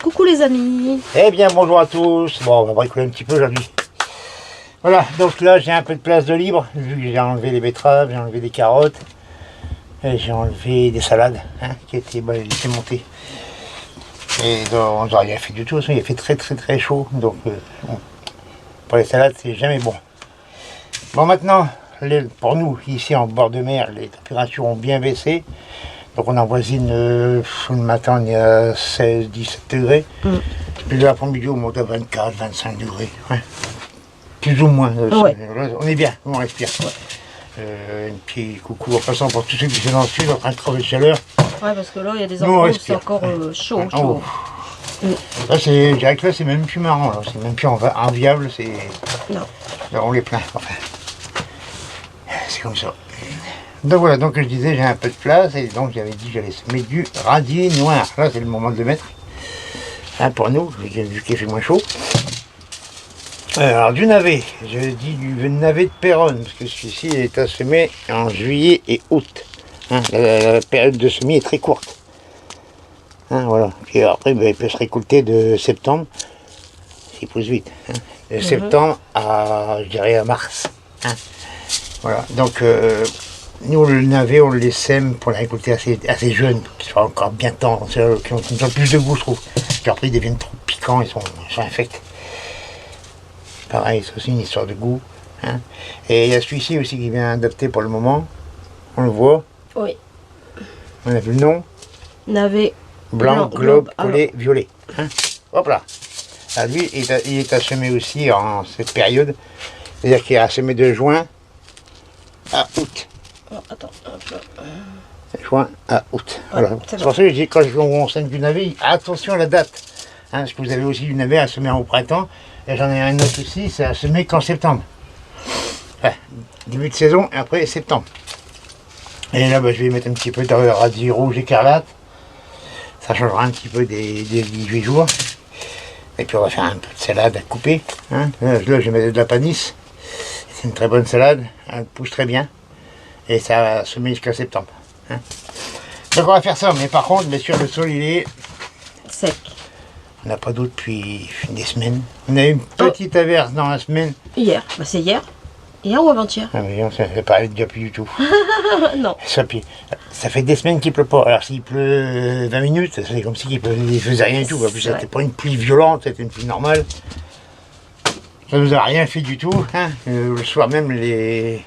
Coucou les amis. Eh bien bonjour à tous. Bon, on va bricoler un petit peu aujourd'hui. Voilà, donc là j'ai un peu de place de libre, vu que j'ai enlevé les betteraves, j'ai enlevé des carottes, et j'ai enlevé des salades, qui étaient montées. Et donc, on n'a rien fait du tout, il a fait très chaud, donc bon, pour les salades c'est jamais bon. Bon maintenant, pour nous, ici en bord de mer, les températures ont bien baissé. Donc on avoisine, le matin on est à 16-17 degrés. Puis l'après-midi on monte à 24-25 degrés. Ouais. Plus ou moins. Ouais. On est bien, on respire. Un petit coucou en passant pour tous ceux qui sont dans le sud en train de crever de chaleur. Ouais, parce que là il y a des endroits où c'est encore chaud. Oh. Là, je dirais que là c'est même plus marrant, c'est même plus enviable. Non. Là, on les plaint. Enfin, c'est comme ça. Donc voilà, donc je disais j'ai un peu de place et donc j'avais dit que j'allais semer du radis noir. Là c'est le moment de le mettre. Pour nous, vu qu'il fait moins chaud. Alors du navet, je dis du navet de Péronne, parce que celui-ci est à semer en juillet et août. La période de semis est très courte. Voilà. Puis après il peut se récolter de septembre, s'il pousse vite. De septembre à, je dirais, à mars. Voilà, donc nous le navet on le sème pour la récolter assez jeune, qu'ils soient encore bien tendres, qui ont plus de goût je trouve. Puis après ils deviennent trop piquants, ils sont infects. Pareil, c'est aussi une histoire de goût. Et il y a celui-ci aussi qui vient adapté pour le moment. On le voit. Oui. On a vu le nom. Navet. Blanc, globe, collé, violet. Hop là. Alors lui, il est à semer aussi en cette période. C'est-à-dire qu'il est à semer de juin à août. Oh, attends, hop là. Juin à août. Ouais, Voilà. C'est pour ça que je dis quand on sème du navet, attention à la date. Parce que vous avez aussi du navet à semer au printemps. Et j'en ai un autre aussi, c'est à semer qu'en septembre. Enfin, début de saison et après septembre. Et là, je vais mettre un petit peu de radis rouge écarlate. Ça changera un petit peu des 18 jours. Et puis on va faire un peu de salade à couper. Là, je vais mettre de la panisse. C'est une très bonne salade. Elle pousse très bien. Et ça va semer jusqu'à septembre. Donc on va faire ça. Mais par contre, bien sûr, le sol il est sec. On n'a pas d'eau depuis des semaines. On a eu une petite averse dans la semaine. Hier. Bah c'est hier. Hier ou avant-hier? Ah mais ça fait pas déjà plus du tout. Non. Ça fait des semaines qu'il pleut pas. Alors s'il pleut 20 minutes, c'est comme s'il ne faisait rien du tout. En plus, c'était pas une pluie violente, c'était une pluie normale. Ça nous a rien fait du tout. Le soir même, le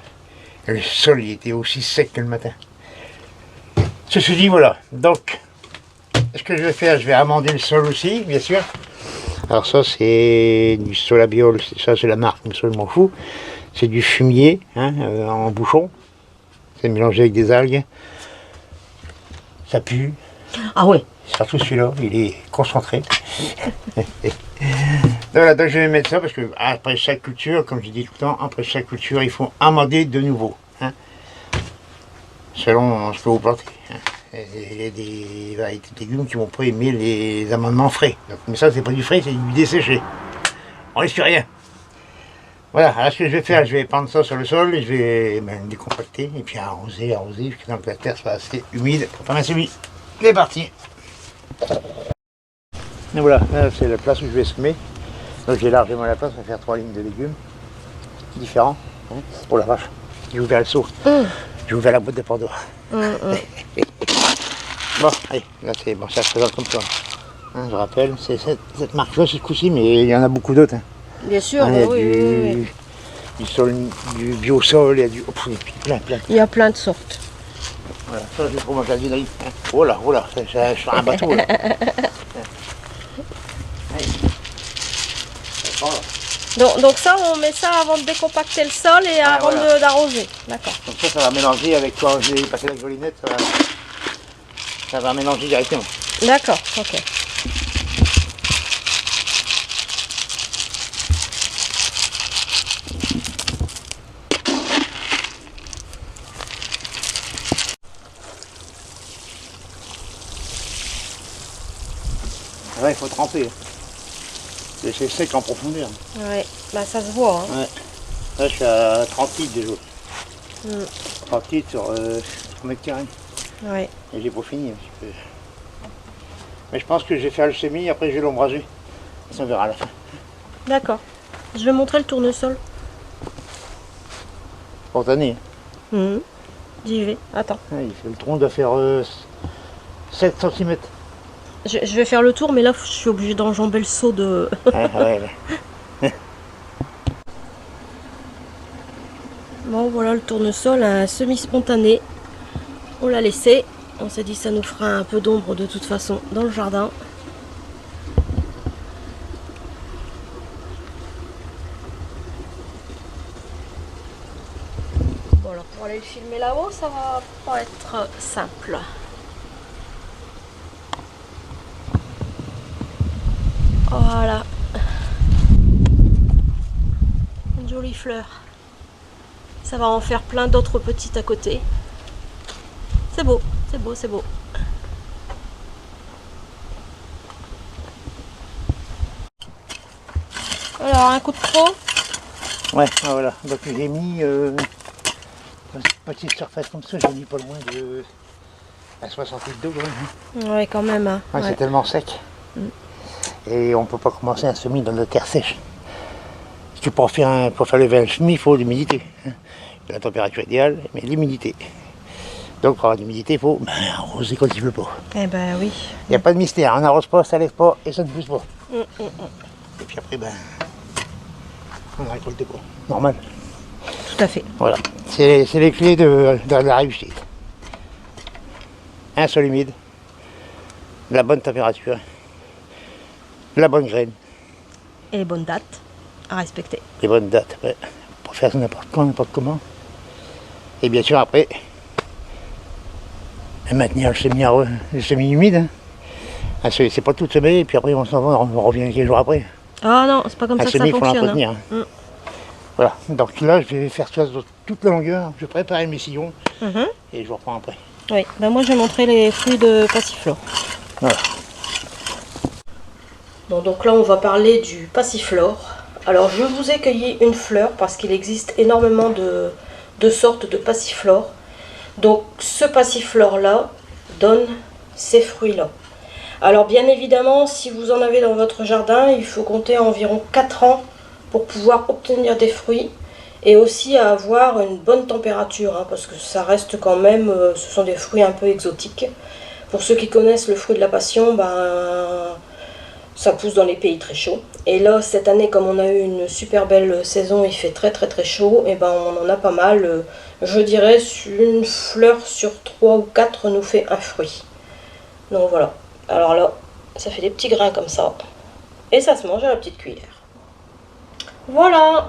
sol il était aussi sec que le matin. Ceci dit, voilà. Donc, ce que je vais faire, je vais amender le sol aussi, bien sûr. Alors ça, c'est du Solabiol, ça c'est la marque, mais ça je m'en fous. C'est du fumier, en bouchon. C'est mélangé avec des algues. Ça pue. Ah ouais. Surtout celui-là, il est concentré. Voilà, donc je vais mettre ça parce que après chaque culture, comme je dis tout le temps, après chaque culture, il faut amender de nouveau. Selon ce que vous plantez. Il y a des variétés de légumes qui vont pas aimer les amendements frais. Donc, mais ça, c'est pas du frais, c'est du desséché. On risque rien. Voilà, alors ce que je vais faire, je vais prendre ça sur le sol, et je vais le décompacter, et puis arroser, jusqu'à ce que la terre soit assez humide pour faire un semis. C'est parti. Et voilà, là c'est la place où je vais semer. Donc j'ai largement la place, on va faire 3 lignes de légumes différents. Oh la vache, j'ai ouvert le seau. J'ai ouvert la boîte de Pandore. Bon, allez, là c'est bon, ça se présente comme ça. Je rappelle, c'est cette marque-là, ce coup-ci, mais il y en a beaucoup d'autres. Bien sûr, il y a oui. du biosol, il y a plein. Il y a plein de sortes. Voilà, ça c'est pour moi, j'ai dit. Oh là, je suis un bateau là. Donc ça, on met ça avant de décompacter le sol et avant d'arroser. D'accord. Donc ça va mélanger avec quand je vais passer la grelinette, ça va mélanger directement. D'accord, ok. Ouais, il faut tremper. C'est sec en profondeur. Ouais, bah ça se voit. Ouais. Là, je suis à 30 litres déjà. 30 litres sur 3 mètres carrés. Ouais. Et j'ai pas fini un petit peu. Mais je pense que je vais faire le semis, après je vais l'ombrager. Ça on verra à la fin. D'accord. Je vais montrer le tournesol. Spontané. Hein. Mhm. J'y vais. Attends. Le tronc doit faire 7 cm. Je vais faire le tour, mais là, je suis obligée d'enjamber le seau de... Ouais. Bon, voilà le tournesol, un semi-spontané. On l'a laissé. On s'est dit ça nous fera un peu d'ombre de toute façon dans le jardin. Bon, alors pour aller le filmer là-haut, ça va pas être simple. Voilà. Une jolie fleur. Ça va en faire plein d'autres petites à côté. C'est beau, c'est beau, c'est beau. Alors, un coup de trop. Ouais, voilà. Donc j'ai mis une petite surface comme ça, j'ai mis pas loin de 60 litres d'eau. Ouais, quand même. Hein. Ouais, Ouais. c'est tellement sec. Et on peut pas commencer un semis dans de la terre sèche. Si tu pour faire le semis, il faut l'humidité. Hein. La température idéale, mais l'humidité. Donc pour avoir de l'humidité, il faut arroser quand il pleut pas. Eh ben oui. Il n'y a pas de mystère, on n'arrose pas, ça lève pas et ça ne pousse pas. Et puis après, on récolte pas. Normal. Tout à fait. Voilà. C'est les clés de la réussite. Un sol humide, la bonne température, la bonne graine, Et les bonnes dates à respecter. les bonnes dates. Ouais. Pour faire ça n'importe quand, n'importe comment. Et bien sûr après, maintenir le semi humide. Hein. Ah, c'est pas tout semé, et puis après on s'en va, on revient quelques jours après. Ah non, c'est pas comme ça que ça semis, il faut fonctionne. l'entretenir. Hein. Voilà, donc là je vais faire ça sur toute la longueur, je vais préparer mes sillons et je vous reprends après. Oui, ben moi je vais montrer les fruits de passiflore. Voilà. Bon, donc là on va parler du passiflore. Alors je vous ai cueilli une fleur parce qu'il existe énormément de sortes de passiflore. Donc ce passiflore là donne ces fruits là. Alors bien évidemment, si vous en avez dans votre jardin, il faut compter environ 4 ans pour pouvoir obtenir des fruits et aussi avoir une bonne température, hein, parce que ça reste quand même, ce sont des fruits un peu exotiques. Pour ceux qui connaissent le fruit de la passion, ça pousse dans les pays très chauds. Et là, cette année, comme on a eu une super belle saison, il fait très très très chaud, et on en a pas mal. Je dirais une fleur sur 3 ou 4 nous fait un fruit. Donc voilà. Alors là, ça fait des petits grains comme ça. Et ça se mange à la petite cuillère. Voilà.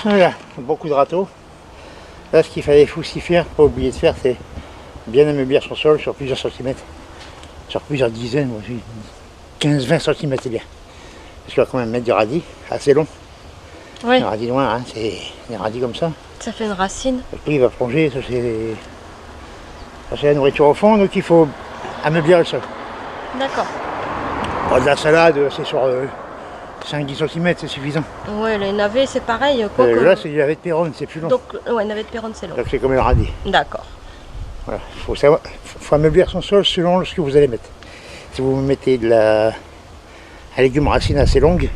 Voilà, beaucoup de râteaux. Là, ce qu'il fallait aussi faire, pas oublier de faire, c'est bien ameublir son sol sur plusieurs centimètres. Sur plusieurs dizaines, 15-20 cm c'est bien. Parce qu'il va quand même mettre du radis, assez long. Oui. Un radis loin, hein, c'est des radis comme ça. Ça fait une racine. Et puis il va plonger, ça c'est la nourriture au fond, donc il faut ameublir le sol. D'accord. Pour de la salade, c'est sur 5-10 cm, c'est suffisant. Ouais, les navets c'est pareil. Quoi que... Là, c'est du navet de Péronne, c'est plus long. Donc, ouais, navet de Péronne c'est long. Donc c'est comme le radis. D'accord. Voilà. Faut ameublir son sol selon ce que vous allez mettre. Si vous mettez un légume racine assez longue,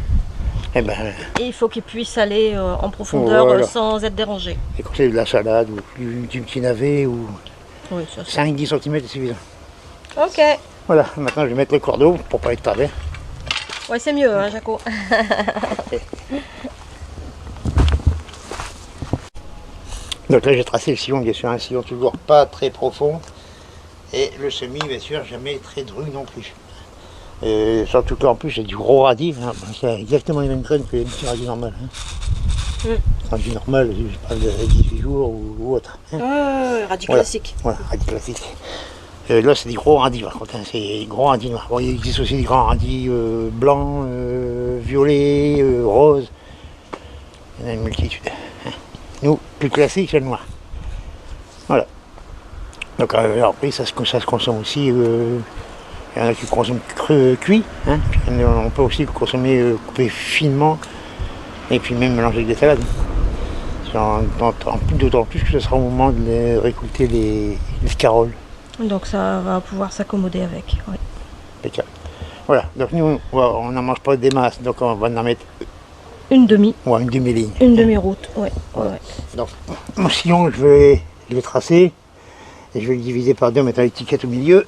eh ben, Et il faut qu'il puisse aller en profondeur voilà. Sans être dérangé. et quand c'est de la salade ou du petit navet ou Oui, ça c'est. 5-10 cm, c'est suffisant. Ok. Voilà, maintenant je vais mettre le cours d'eau pour pas être travers. Ouais, c'est mieux, hein, Jaco. Donc là j'ai tracé le sillon, bien sûr, un sillon toujours pas très profond. Et le semis, bien sûr, jamais très dru non plus. Surtout qu'en plus j'ai du gros radis, hein, c'est exactement les mêmes graines que les petits radis normales. Hein. Radis normal, je parle de 18 jours ou autre. Hein. Radis Voilà. classique. Voilà, radis classique. Là c'est des gros radis par contre, hein, c'est des gros radis noirs. Bon, il existe aussi des grands radis blancs, violets, roses. Il y en a une multitude. Hein. Nous, plus classique, c'est le noir. Voilà. Donc après ça se consomme aussi Il y en a qui consomment cuit, hein. Puis on peut aussi le consommer coupé finement et puis même mélanger avec des salades. D'autant plus que ce sera au moment de récolter les scaroles. Donc ça va pouvoir s'accommoder avec. Ouais. Impeccable. Voilà, donc nous on n'en mange pas des masses, donc on va en mettre Une demi. une demi-ligne. Une demi-route, ouais. Voilà. Ouais. Donc mon sillon, je vais le tracer et je vais le diviser par deux en mettant l'étiquette au milieu.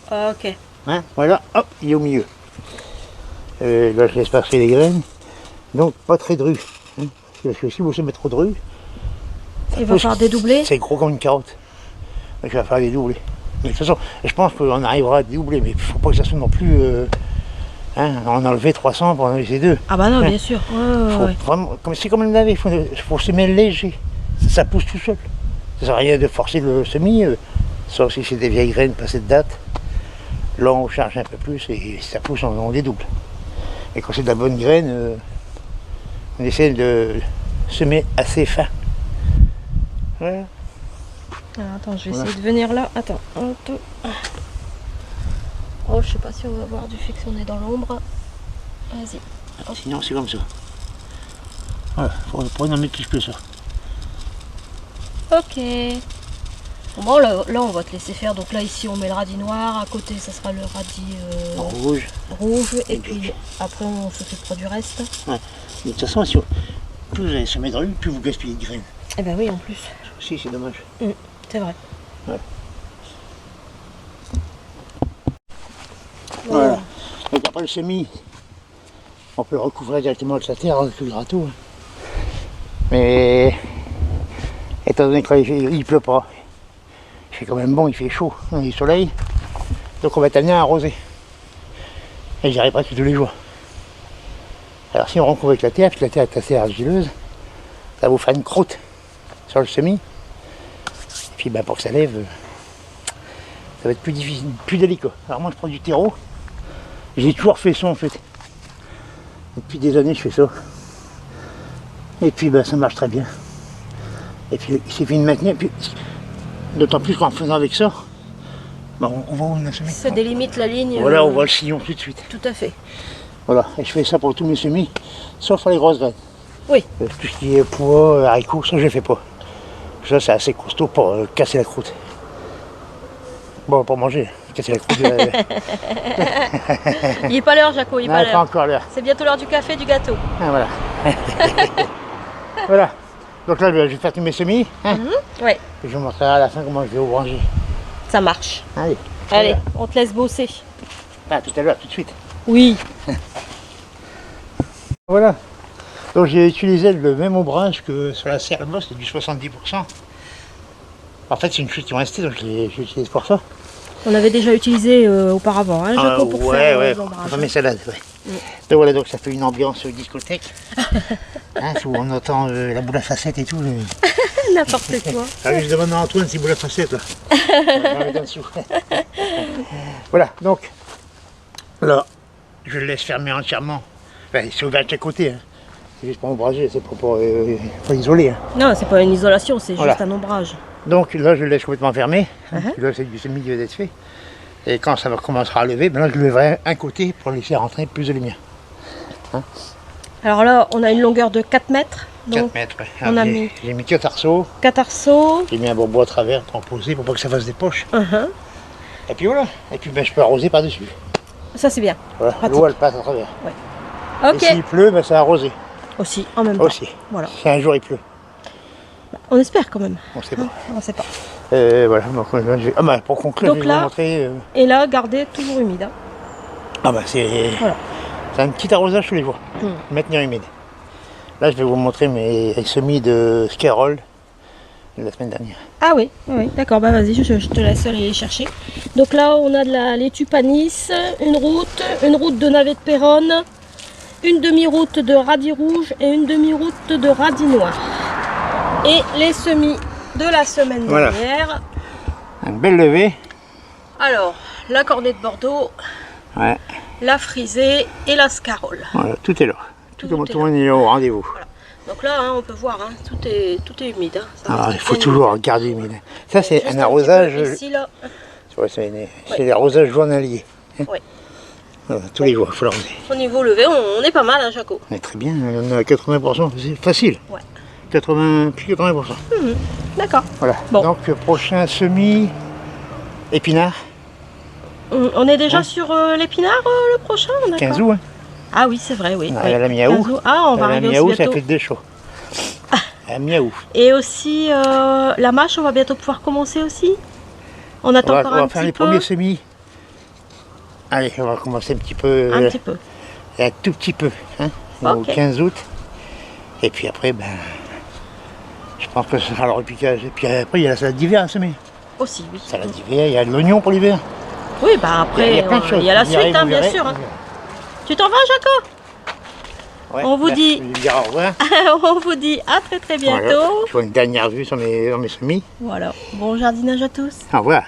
Ah, ok. Hein, voilà, hop, il est au milieu. Là je laisse passer les graines, donc pas très dru. Hein, parce que si vous semez trop dru, Il va falloir dédoubler. c'est gros comme une carotte. Donc il va falloir dédoubler. Mais de toute façon, je pense qu'on arrivera à dédoubler, mais il ne faut pas que ça soit non plus. On a enlevé 300 pour en enlever 2. Ah bah non, Ouais. bien sûr. Ouais. C'est comme le laver, il faut semer léger. Ça pousse tout seul. Ça sert à rien de forcer le semis, sauf si c'est des vieilles graines passées de date. Là on charge un peu plus et si ça pousse on dédouble. Et quand c'est de la bonne graine, on essaie de semer assez fin. Voilà. Alors, attends, je vais essayer de venir là. Attends. Oh, je sais pas si on va voir du fait que si on est dans l'ombre. Vas-y. Sinon c'est comme ça. Voilà, faut pas en mettre plus que ça. Ok. Bon, là, on va te laisser faire. Donc là, ici, on met le radis noir. À côté, ça sera le radis Rouge. rouge. Et puis après, on s'occupera du reste. Ouais. Mais de toute façon, plus vous allez semer de rue, plus vous gaspillez de graines. Eh ben oui, en plus. Si, c'est dommage. C'est vrai. Ouais. Voilà. Donc après le semis, on peut le recouvrir directement de sa terre avec le râteau. Mais étant donné qu'il pleut pas, il fait quand même bon, il fait chaud, il y a du soleil. Donc on va être amené à arroser. Et j'y arrive presque tous les jours. Alors si on recouvre avec la terre, puis que la terre est assez argileuse, ça vous fera une croûte sur le semis. Et puis pour que ça lève, ça va être plus difficile, plus délicat. Alors moi je prends du terreau. J'ai toujours fait ça en fait. Depuis des années je fais ça. Et puis ça marche très bien. Et puis il suffit de maintenir. Puis, d'autant plus qu'en faisant avec ça, on voit où on a semé. Ça délimite la ligne. Voilà, on voit le sillon tout de suite. Tout à fait. Voilà, et je fais ça pour tous mes semis, sauf pour les grosses graines. Oui. Tout ce qui est pois, haricots, ça je ne fais pas. Ça c'est assez costaud pour casser la croûte. Bon, pour manger, casser la croûte. Il n'est pas l'heure, Jaco, il n'est pas Pas l'heure. encore l'heure. C'est bientôt l'heure du café, du gâteau. Ah, voilà. Voilà. Donc là, je vais faire tous mes semis. Hein, Ouais, et je vous montrerai à la fin comment je vais obranger. ça marche. Allez. Allez, on te laisse bosser. Ah, tout à l'heure, tout de suite. Oui. Voilà. Donc j'ai utilisé le même ombrage que sur la serre là-bas, c'est du 70%. En fait, c'est une chute qui m'est restée, donc j'utilise pour ça. On avait déjà utilisé auparavant, hein, Jaco, pour faire ouais, l'ombrage. pour mes salades, ouais. Donc voilà, donc ça fait une ambiance discothèque. Hein, où on entend la boule à facettes et tout. N'importe quoi. Ah oui, je demande à Antoine si boule à facettes là. On va mettre en dessous. Voilà, donc là, je le laisse fermer entièrement. Enfin, c'est ouvert de chaque côté. Hein. C'est juste pour ombrager, c'est pas pour isoler. Hein. Non, c'est pas une isolation, c'est Voilà. juste un ombrage. Donc là, je le laisse complètement fermé. Là, c'est du semis qui va être fait. Et quand ça commencera à lever, ben là, je leverai un côté pour laisser rentrer plus de lumière. Alors là, on a une longueur de 4 mètres. 4 Donc, mètres, ouais. on a J'ai mis 4 arceaux. 4 arceaux. J'ai mis un bois à travers pour en poser pour pas que ça fasse des poches. Et puis voilà. Et puis je peux arroser par-dessus. Ça, c'est bien. Voilà. Pratique. L'eau, elle passe à travers. Ok. Et s'il pleut, ça va arroser. Aussi, en même temps. Aussi. Voilà. Si un jour il pleut, On espère quand même. on sait pas. On sait pas. Voilà. Donc, pour conclure, Donc je vais là- vous montrer. Et là, gardez toujours humide. Hein. C'est Voilà. un petit arrosage tous les jours. Maintenir humide. Là, je vais vous montrer mes semis de scarole de la semaine dernière. Ah oui, d'accord, bah vas-y, je te laisse aller les chercher. Donc là, on a de la laitue panis, une route de navette péronne, une demi-route de radis rouge et une demi-route de radis noir. Et les semis de la semaine Voilà. dernière. Un bel levé. Alors, la cornée de Bordeaux, Ouais. la frisée et la scarole. Voilà, tout est là. Tout le est monde est au rendez-vous. Donc là, hein, on peut voir, hein, tout est humide. Hein. Ça Alors, reste il faut bien toujours humide. garder humide. Ça, c'est Juste un petit arrosage. peu ici, là. Ouais, c'est l'arrosage journalier. hein. Oui. Voilà, tous les jours, il faut l'arroser. Au niveau levé, on est pas mal, hein, Jaco. On est très bien, on est à 80%, c'est facile. Ouais. 80, plus 80%. D'accord. Voilà. Bon. Donc prochain semis, épinard, On est déjà Ouais. sur l'épinard, le prochain, d'accord. 15 août. Hein. Ah oui, c'est vrai, oui. Ah, oui. elle a mis à août. 15 août. Ah, on va Elle a arriver mis à aussi août, ça bientôt. fait des chauds. À mi-août. Et aussi, la mâche, on va bientôt pouvoir commencer aussi. On attend encore On va un faire petit les peu. premiers semis. Allez, on va commencer un petit peu. Un petit peu. Un tout petit peu. Hein, au Ok. 15 août. Et puis après, ben, je pense que ce sera le repiquage. Et puis après, il y a la salade d'hiver à semer. Aussi, oui. Salade d'hiver, il y a de l'oignon pour l'hiver. Oui, bah après, Il y a plein de choses. il y a la Vous verrez, suite, hein, vous bien verrez, sûr. vous hein. verrez. Tu t'en vas, Jaco? Ouais, On vous là, dit- je vais lui dire au revoir. On vous dit à très très Voilà. bientôt. Je fais une dernière vue sur mes semis. Voilà. Bon jardinage à tous. Au revoir.